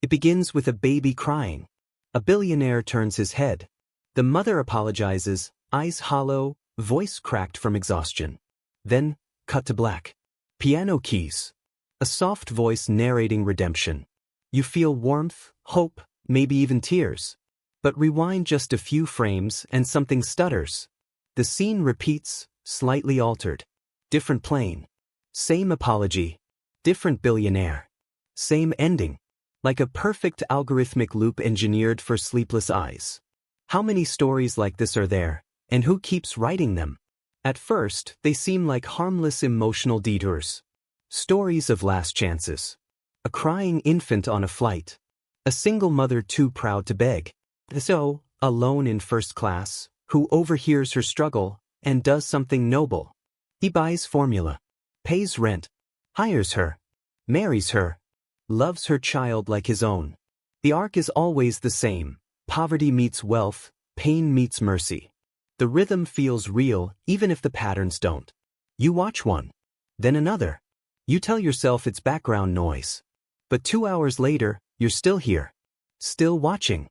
It begins with a baby crying. A billionaire turns his head. The mother apologizes, eyes hollow, voice cracked from exhaustion. Then, cut to black. Piano keys. A soft voice narrating redemption. You feel warmth, hope, maybe even tears. But rewind just a few frames and something stutters. The scene repeats, slightly altered. Different plane. Same apology. Different billionaire. Same ending. Like a perfect algorithmic loop engineered for sleepless eyes. How many stories like this are there, and who keeps writing them? At first, they seem like harmless emotional detours. Stories of last chances. A crying infant on a flight. A single mother too proud to beg. So, alone in first class, who overhears her struggle and does something noble. He buys formula, pays rent, hires her, marries her, loves her child like his own. The arc is always the same. Poverty meets wealth, pain meets mercy. The rhythm feels real even if the patterns don't. You watch one, then another. You tell yourself it's background noise. But 2 hours later, you're still here. Still watching.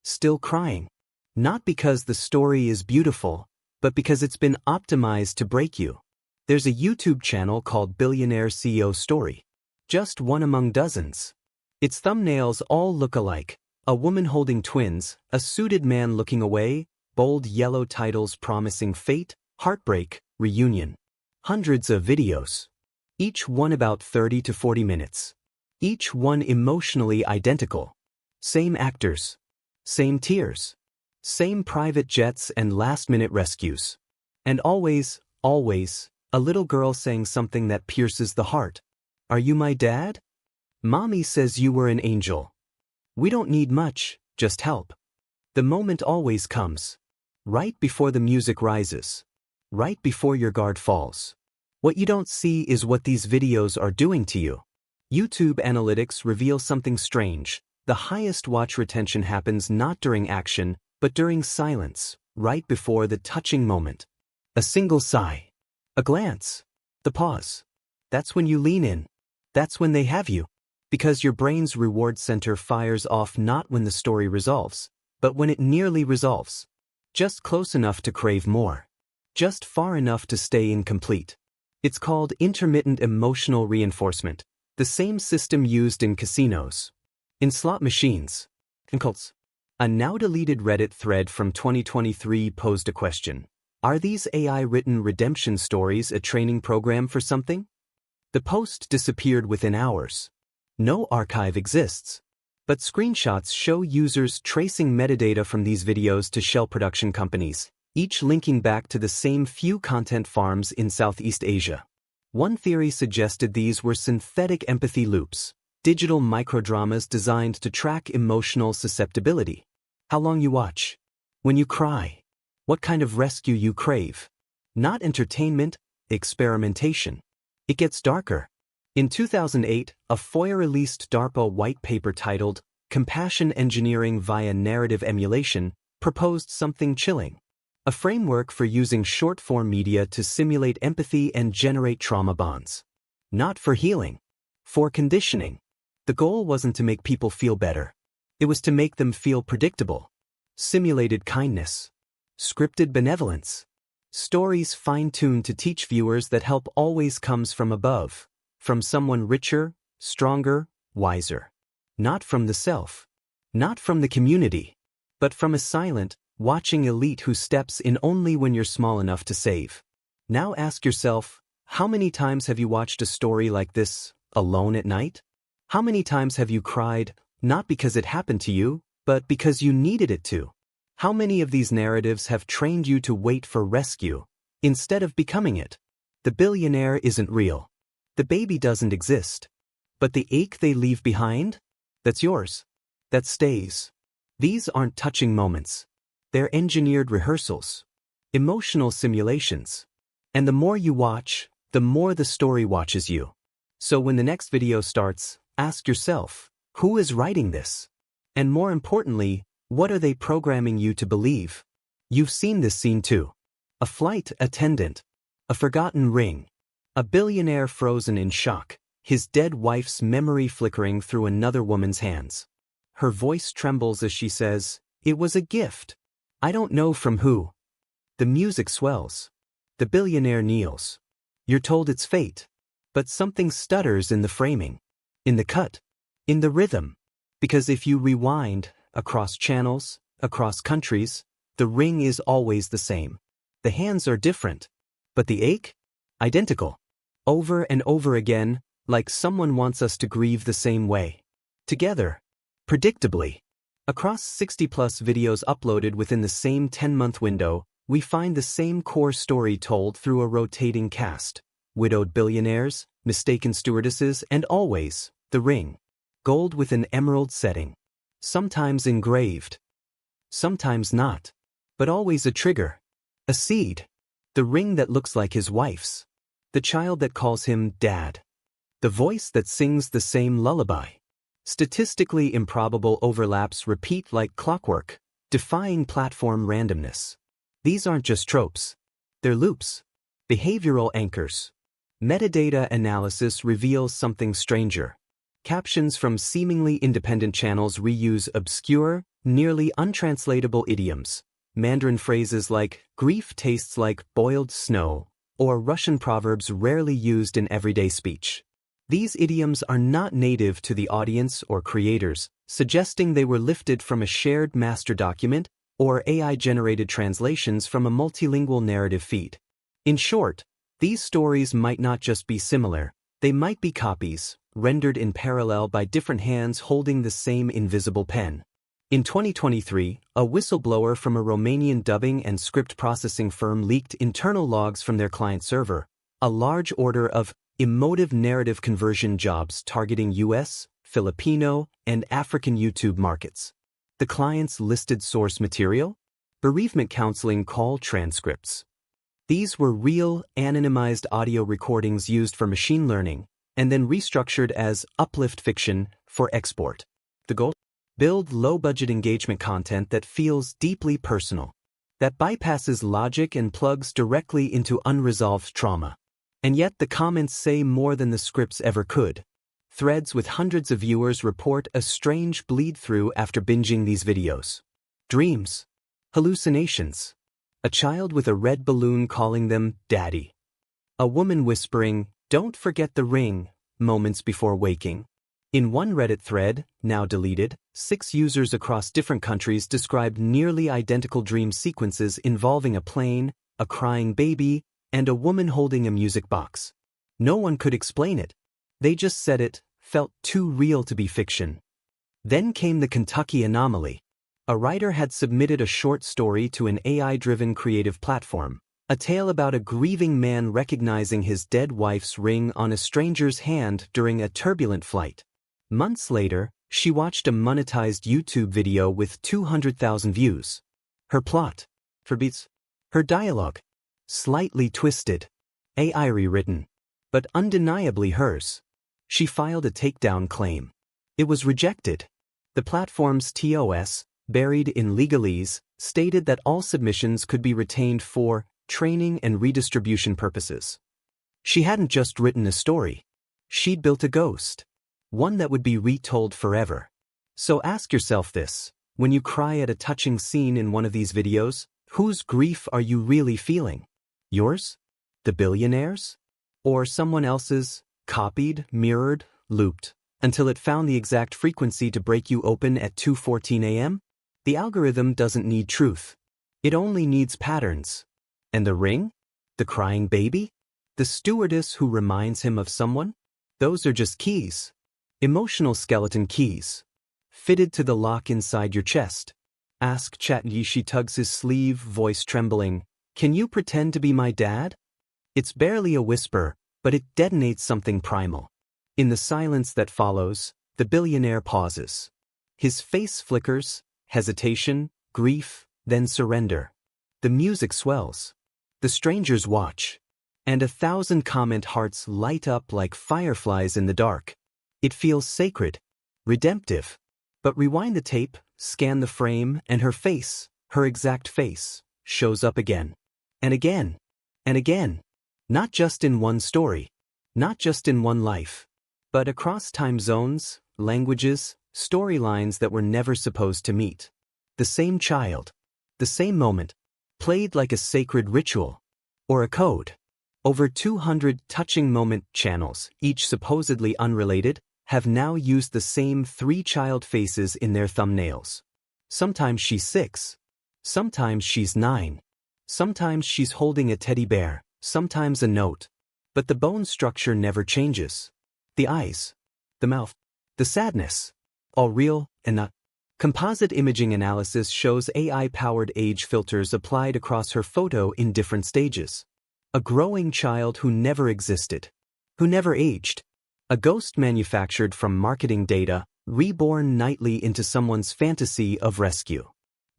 Still crying. Not because the story is beautiful, but because it's been optimized to break you. There's a YouTube channel called Billionaire CEO Story. Just one among dozens. Its thumbnails all look alike. A woman holding twins, a suited man looking away, bold yellow titles promising fate, heartbreak, reunion. Hundreds of videos. Each one about 30 to 40 minutes. Each one emotionally identical. Same actors. Same tears. Same private jets and last-minute rescues. And always, a little girl saying something that pierces the heart. Are you my dad? Mommy says you were an angel. We don't need much, just help. The moment always comes. Right before the music rises. Right before your guard falls. What you don't see is what these videos are doing to you. YouTube analytics reveal something strange. The highest watch retention happens not during action, but during silence, right before the touching moment. A single sigh. A glance. The pause. That's when you lean in. That's when they have you. Because your brain's reward center fires off not when the story resolves, but when it nearly resolves. Just close enough to crave more. Just far enough to stay incomplete. It's called intermittent emotional reinforcement, the same system used in casinos, in slot machines, in cults. A now-deleted Reddit thread from 2023 posed a question. Are these AI-written redemption stories a training program for something? The post disappeared within hours. No archive exists. But screenshots show users tracing metadata from these videos to shell production companies, each linking back to the same few content farms in Southeast Asia. One theory suggested these were synthetic empathy loops, digital microdramas designed to track emotional susceptibility. How long you watch. When you cry. What kind of rescue you crave. Not entertainment, experimentation. It gets darker. In 2008, a FOIA-released DARPA white paper titled Compassion Engineering via Narrative Emulation proposed something chilling. A framework for using short-form media to simulate empathy and generate trauma bonds. Not for healing. For conditioning. The goal wasn't to make people feel better. It was to make them feel predictable. Simulated kindness. Scripted benevolence. Stories fine-tuned to teach viewers that help always comes from above. From someone richer, stronger, wiser. Not from the self. Not from the community. But from a silent, watching elite who steps in only when you're small enough to save. Now ask yourself, how many times have you watched a story like this, alone at night? How many times have you cried, not because it happened to you, but because you needed it to? How many of these narratives have trained you to wait for rescue, instead of becoming it? The billionaire isn't real. The baby doesn't exist. But the ache they leave behind? That's yours. That stays. These aren't touching moments. They're engineered rehearsals. Emotional simulations. And the more you watch, the more the story watches you. So when the next video starts, ask yourself, who is writing this? And more importantly, what are they programming you to believe? You've seen this scene too. A flight attendant. A forgotten ring. A billionaire frozen in shock, his dead wife's memory flickering through another woman's hands. Her voice trembles as she says, "It was a gift. I don't know from who." The music swells. The billionaire kneels. You're told it's fate. But something stutters in the framing. In the cut. In the rhythm. Because if you rewind, across channels, across countries, the ring is always the same. The hands are different. But the ache? Identical. Over and over again, like someone wants us to grieve the same way. Together. Predictably. Across 60-plus videos uploaded within the same 10-month window, we find the same core story told through a rotating cast. Widowed billionaires, mistaken stewardesses, and always, the ring. Gold with an emerald setting. Sometimes engraved. Sometimes not. But always a trigger. A seed. The ring that looks like his wife's. The child that calls him Dad. The voice that sings the same lullaby. Statistically improbable overlaps repeat like clockwork, defying platform randomness. These aren't just tropes. They're loops. Behavioral anchors. Metadata analysis reveals something stranger. Captions from seemingly independent channels reuse obscure, nearly untranslatable idioms. Mandarin phrases like, "grief tastes like boiled snow," or Russian proverbs rarely used in everyday speech. These idioms are not native to the audience or creators, suggesting they were lifted from a shared master document or AI-generated translations from a multilingual narrative feed. In short, these stories might not just be similar, they might be copies, rendered in parallel by different hands holding the same invisible pen. In 2023, a whistleblower from a Romanian dubbing and script processing firm leaked internal logs from their client server, a large order of emotive narrative conversion jobs targeting US, Filipino, and African YouTube markets. The client's listed source material? Bereavement counseling call transcripts. These were real, anonymized audio recordings used for machine learning, and then restructured as uplift fiction for export. The goal? Build low-budget engagement content that feels deeply personal, that bypasses logic and plugs directly into unresolved trauma. And yet the comments say more than the scripts ever could. Threads with hundreds of viewers report a strange bleed-through after binging these videos. Dreams. Hallucinations. A child with a red balloon calling them Daddy. A woman whispering, "Don't forget the ring," moments before waking. In one Reddit thread, now deleted, 6 users across different countries described nearly identical dream sequences involving a plane, a crying baby, and a woman holding a music box. No one could explain it. They just said it felt too real to be fiction. Then came the Kentucky anomaly. A writer had submitted a short story to an AI-driven creative platform, a tale about a grieving man recognizing his dead wife's ring on a stranger's hand during a turbulent flight. Months later, she watched a monetized YouTube video with 200,000 views. Her plot, for beats, her dialogue, slightly twisted, AI rewritten, but undeniably hers. She filed a takedown claim. It was rejected. The platform's TOS, buried in legalese, stated that all submissions could be retained for training and redistribution purposes. She hadn't just written a story. She'd built a ghost. One that would be retold forever. So ask yourself this, when you cry at a touching scene in one of these videos, whose grief are you really feeling? Yours? The billionaire's? Or someone else's, copied, mirrored, looped, until it found the exact frequency to break you open at 2:14 a.m.? The algorithm doesn't need truth. It only needs patterns. And the ring? The crying baby? The stewardess who reminds him of someone? Those are just keys. Emotional skeleton keys. Fitted to the lock inside your chest. Ask ChatGPT. She tugs his sleeve, voice trembling. "Can you pretend to be my dad?" It's barely a whisper, but it detonates something primal. In the silence that follows, the billionaire pauses. His face flickers, hesitation, grief, then surrender. The music swells. The strangers watch. And 1,000 comment hearts light up like fireflies in the dark. It feels sacred, redemptive. But rewind the tape, scan the frame, and her face, her exact face, shows up again. And again. And again. Not just in one story. Not just in one life. But across time zones, languages, storylines that were never supposed to meet. The same child, the same moment, played like a sacred ritual, or a code. Over 200 touching moment channels, each supposedly unrelated, have now used the same three child faces in their thumbnails. Sometimes she's 6. Sometimes she's 9. Sometimes she's holding a teddy bear, sometimes a note. But the bone structure never changes. The eyes, the mouth, the sadness, all real and not. Composite imaging analysis shows AI-powered age filters applied across her photo in different stages. A growing child who never existed, who never aged. A ghost manufactured from marketing data, reborn nightly into someone's fantasy of rescue.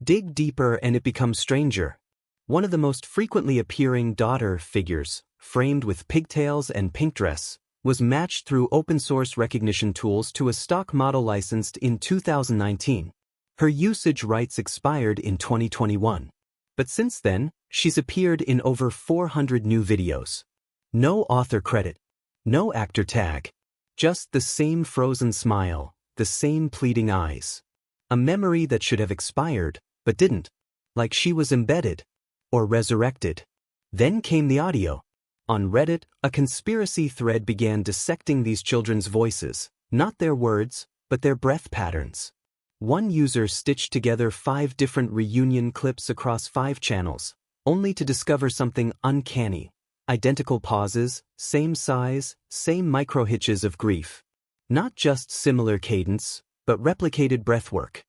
Dig deeper and it becomes stranger. One of the most frequently appearing daughter figures, framed with pigtails and pink dress, was matched through open-source recognition tools to a stock model licensed in 2019. Her usage rights expired in 2021. But since then, she's appeared in over 400 new videos. No author credit, no actor tag. Just the same frozen smile, the same pleading eyes. A memory that should have expired, but didn't. Like she was embedded. Or resurrected. Then came the audio. On Reddit, a conspiracy thread began dissecting these children's voices, not their words, but their breath patterns. One user stitched together 5 different reunion clips across 5 channels, only to discover something uncanny. Identical pauses, same size, same micro-hitches of grief. Not just similar cadence, but replicated breathwork.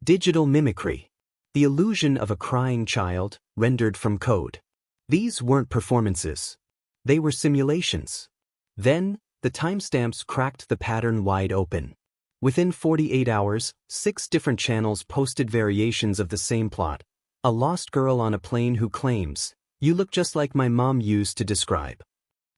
Digital mimicry. The illusion of a crying child, rendered from code. These weren't performances. They were simulations. Then, the timestamps cracked the pattern wide open. Within 48 hours, 6 different channels posted variations of the same plot. A lost girl on a plane who claims, "You look just like my mom used to describe."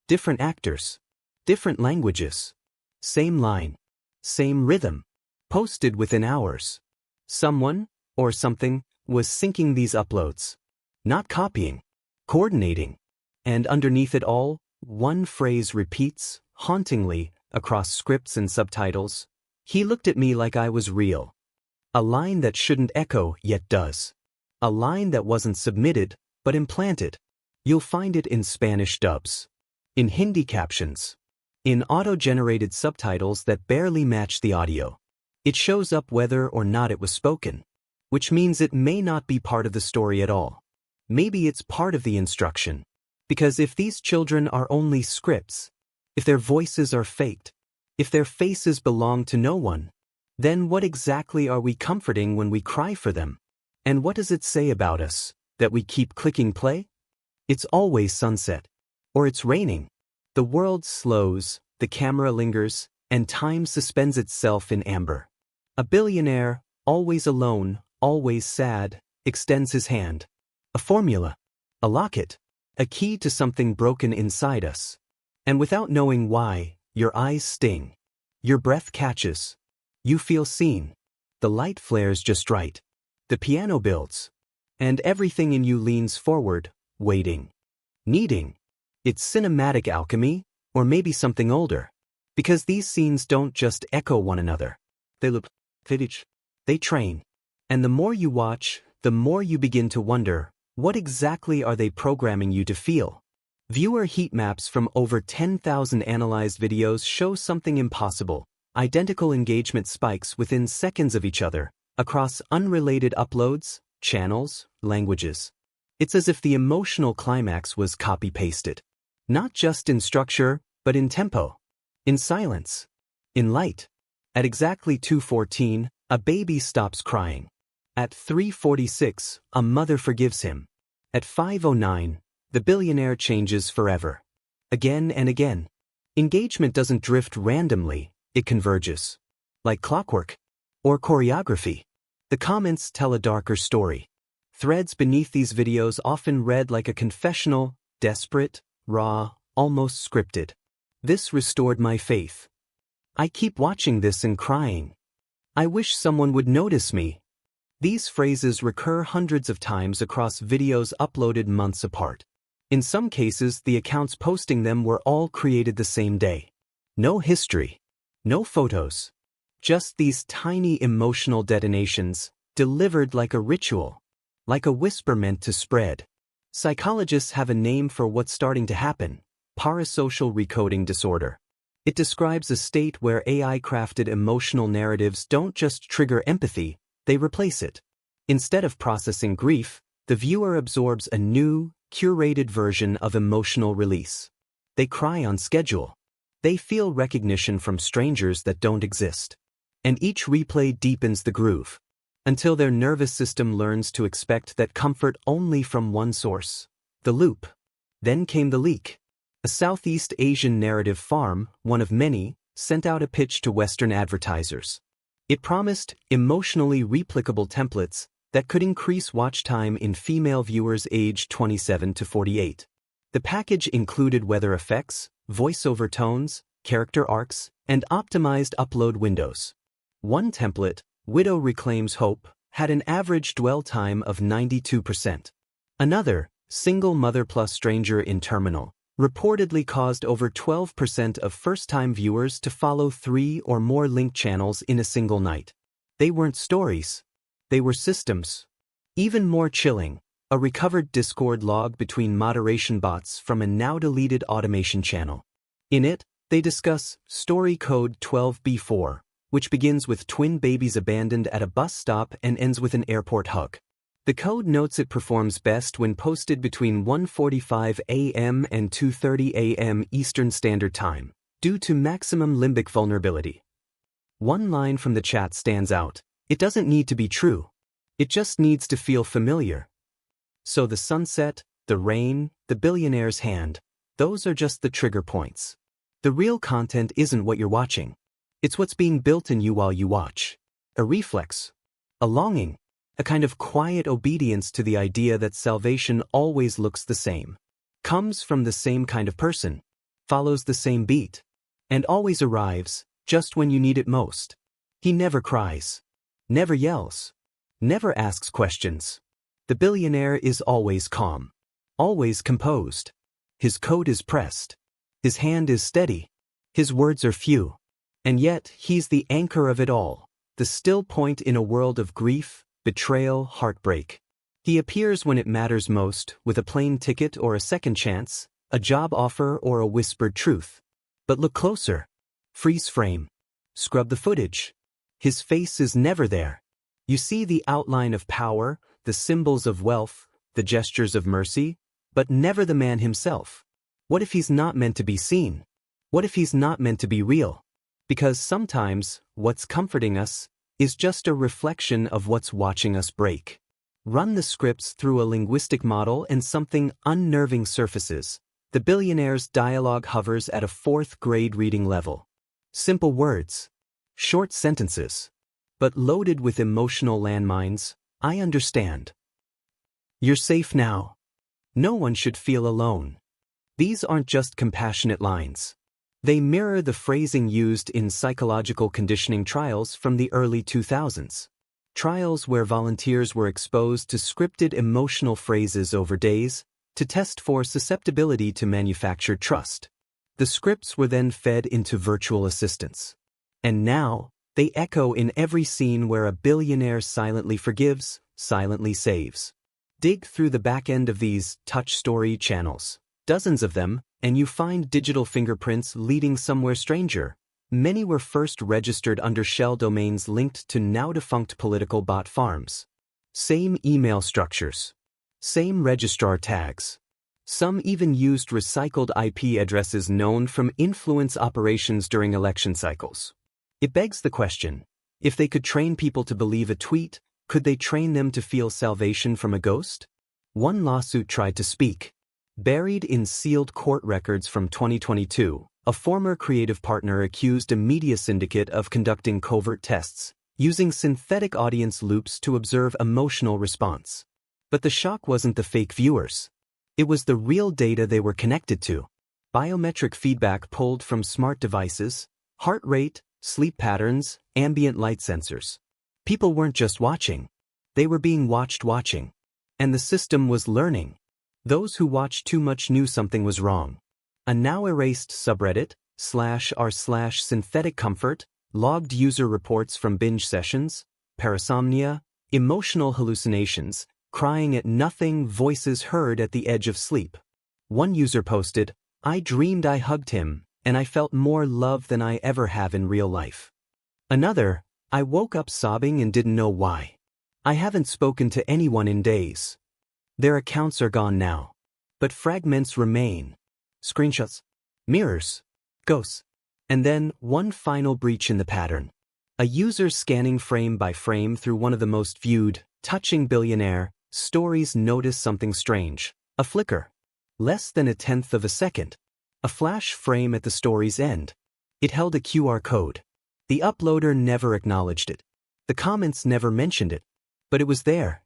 Different actors. Different languages. Same line. Same rhythm. Posted within hours. Someone, or something, was syncing these uploads. Not copying. Coordinating. And underneath it all, one phrase repeats, hauntingly, across scripts and subtitles. "He looked at me like I was real." A line that shouldn't echo, yet does. A line that wasn't submitted, but implanted. You'll find it in Spanish dubs. In Hindi captions. In auto-generated subtitles that barely match the audio. It shows up whether or not it was spoken. Which means it may not be part of the story at all. Maybe it's part of the instruction. Because if these children are only scripts, if their voices are faked, if their faces belong to no one, then what exactly are we comforting when we cry for them? And what does it say about us, that we keep clicking play? It's always sunset. Or it's raining. The world slows, the camera lingers, and time suspends itself in amber. A billionaire, always alone, always sad, extends his hand. A formula. A locket. A key to something broken inside us. And without knowing why, your eyes sting. Your breath catches. You feel seen. The light flares just right. The piano builds. And everything in you leans forward, waiting. Needing. It's cinematic alchemy, or maybe something older. Because these scenes don't just echo one another. They look footage. They train. And the more you watch, the more you begin to wonder, what exactly are they programming you to feel? Viewer heat maps from over 10,000 analyzed videos show something impossible. Identical engagement spikes within seconds of each other, across unrelated uploads, channels, languages. It's as if the emotional climax was copy-pasted. Not just in structure, but in tempo. In silence. In light. At exactly 2:14, a baby stops crying. At 3:46, a mother forgives him. At 5:09, the billionaire changes forever. Again and again. Engagement doesn't drift randomly, it converges. Like clockwork. Or choreography. The comments tell a darker story. Threads beneath these videos often read like a confessional, desperate, raw, almost scripted. This restored my faith. I keep watching this and crying. I wish someone would notice me. These phrases recur hundreds of times across videos uploaded months apart. In some cases, the accounts posting them were all created the same day. No history. No photos. Just these tiny emotional detonations, delivered like a ritual. Like a whisper meant to spread. Psychologists have a name for what's starting to happen: parasocial recoding disorder. It describes a state where AI-crafted emotional narratives don't just trigger empathy, they replace it. Instead of processing grief, the viewer absorbs a new, curated version of emotional release. They cry on schedule. They feel recognition from strangers that don't exist. And each replay deepens the groove, until their nervous system learns to expect that comfort only from one source. The loop. Then came the leak. A Southeast Asian narrative farm, one of many, sent out a pitch to Western advertisers. It promised emotionally replicable templates that could increase watch time in female viewers aged 27 to 48. The package included weather effects, voiceover tones, character arcs, and optimized upload windows. One template, Widow Reclaims Hope, had an average dwell time of 92%. Another, Single Mother plus Stranger in Terminal, reportedly caused over 12% of first-time viewers to follow 3 or more linked channels in a single night. They weren't stories. They were systems. Even more chilling, a recovered Discord log between moderation bots from a now-deleted automation channel. In it, they discuss story code 12B4, which begins with twin babies abandoned at a bus stop and ends with an airport hug. The code notes it performs best when posted between 1:45 a.m. and 2:30 a.m. Eastern Standard Time, due to maximum limbic vulnerability. One line from the chat stands out: "It doesn't need to be true. It just needs to feel familiar." So the sunset, the rain, the billionaire's hand, those are just the trigger points. The real content isn't what you're watching. It's what's being built in you while you watch. A reflex. A longing. A kind of quiet obedience to the idea that salvation always looks the same. Comes from the same kind of person. Follows the same beat. And always arrives, just when you need it most. He never cries. Never yells. Never asks questions. The billionaire is always calm. Always composed. His coat is pressed. His hand is steady. His words are few. And yet, he's the anchor of it all, the still point in a world of grief, betrayal, heartbreak. He appears when it matters most, with a plane ticket or a second chance, a job offer or a whispered truth. But look closer. Freeze frame. Scrub the footage. His face is never there. You see the outline of power, the symbols of wealth, the gestures of mercy, but never the man himself. What if he's not meant to be seen? What if he's not meant to be real? Because sometimes, what's comforting us is just a reflection of what's watching us break. Run the scripts through a linguistic model and something unnerving surfaces. The billionaire's dialogue hovers at a 4th grade reading level. Simple words. Short sentences. But loaded with emotional landmines. I understand. You're safe now. No one should feel alone. These aren't just compassionate lines. They mirror the phrasing used in psychological conditioning trials from the early 2000s. Trials where volunteers were exposed to scripted emotional phrases over days to test for susceptibility to manufactured trust. The scripts were then fed into virtual assistants. And now, they echo in every scene where a billionaire silently forgives, silently saves. Dig through the back end of these touch story channels. Dozens of them, and you find digital fingerprints leading somewhere stranger. Many were first registered under shell domains linked to now-defunct political bot farms. Same email structures. Same registrar tags. Some even used recycled IP addresses known from influence operations during election cycles. It begs the question, if they could train people to believe a tweet, could they train them to feel salvation from a ghost? One lawsuit tried to speak. Buried in sealed court records from 2022, a former creative partner accused a media syndicate of conducting covert tests, using synthetic audience loops to observe emotional response. But the shock wasn't the fake viewers. It was the real data they were connected to. Biometric feedback pulled from smart devices, heart rate, sleep patterns, ambient light sensors. People weren't just watching. They were being watching. And the system was learning. Those who watched too much knew something was wrong. A now-erased subreddit, /r/synthetic comfort, logged user reports from binge sessions, parasomnia, emotional hallucinations, crying at nothing, voices heard at the edge of sleep. One user posted, "I dreamed I hugged him, and I felt more love than I ever have in real life." Another, "I woke up sobbing and didn't know why. I haven't spoken to anyone in days." Their accounts are gone now. But fragments remain. Screenshots, mirrors, ghosts. And then, one final breach in the pattern. A user scanning frame by frame through one of the most viewed, touching Billionaire stories noticed something strange. A flicker. Less than 1/10 of a second. A flash frame at the story's end. It held a QR code. The uploader never acknowledged it. The comments never mentioned it. But it was there.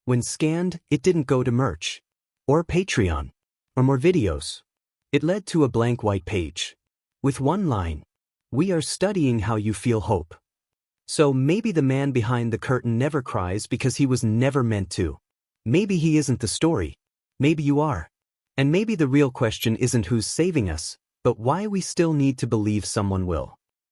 When scanned, it didn't go to merch. Or Patreon. Or more videos. It led to a blank white page. With one line, "We are studying how you feel hope." So maybe the man behind the curtain never cries because he was never meant to. Maybe he isn't the story. Maybe you are. And maybe the real question isn't who's saving us, but why we still need to believe someone will.